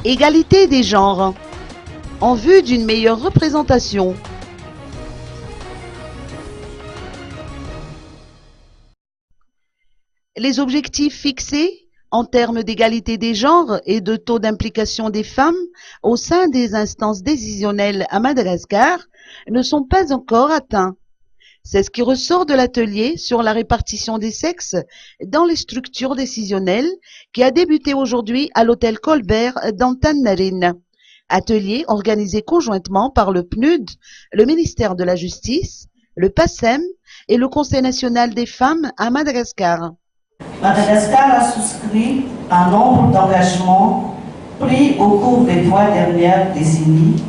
Égalité des genres, en vue d'une meilleure représentation. Les objectifs fixés en termes d'égalité des genres et de taux d'implication des femmes au sein des instances décisionnelles à Madagascar ne sont pas encore atteints. C'est ce qui ressort de l'atelier sur la répartition des sexes dans les structures décisionnelles qui a débuté aujourd'hui à l'hôtel Colbert d'Antananarivo. Atelier organisé conjointement par le PNUD, le ministère de la Justice, le PACEM et le Conseil national des femmes à Madagascar. Madagascar a souscrit un nombre d'engagements pris au cours des 3 dernières décennies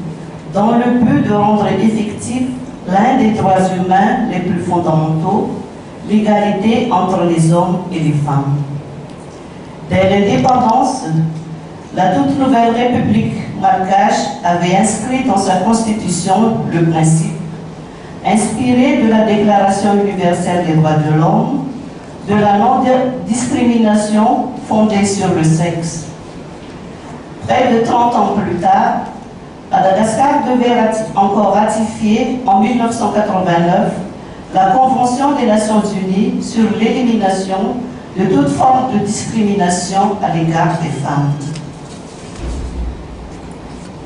dans le but de rendre effectif l'un des droits humains les plus fondamentaux, l'égalité entre les hommes et les femmes. Dès l'indépendance, la toute nouvelle République malgache avait inscrit dans sa constitution le principe, inspiré de la Déclaration universelle des droits de l'homme, de la non-discrimination fondée sur le sexe. Près de 30 ans plus tard, Madagascar devait encore ratifier en 1989 la Convention des Nations Unies sur l'élimination de toute forme de discrimination à l'égard des femmes.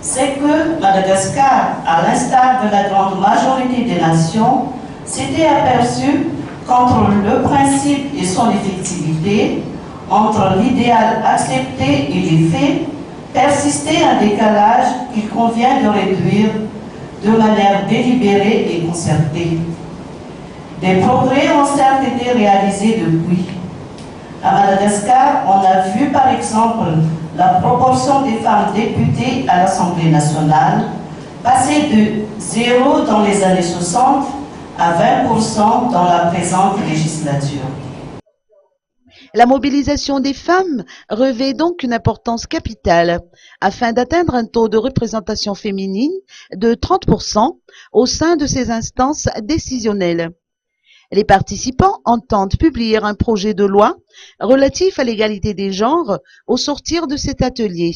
C'est que Madagascar, à l'instar de la grande majorité des nations, s'était aperçu qu'entre le principe et son effectivité, entre l'idéal accepté et les faits, persistait un décalage qu'il convient de réduire de manière délibérée et concertée. Des progrès ont certes été réalisés depuis. À Madagascar, on a vu par exemple la proportion des femmes députées à l'Assemblée nationale passer de 0 dans les années 60 à 20% dans la présente législature. La mobilisation des femmes revêt donc une importance capitale afin d'atteindre un taux de représentation féminine de 30% au sein de ces instances décisionnelles. Les participants entendent publier un projet de loi relatif à l'égalité des genres au sortir de cet atelier.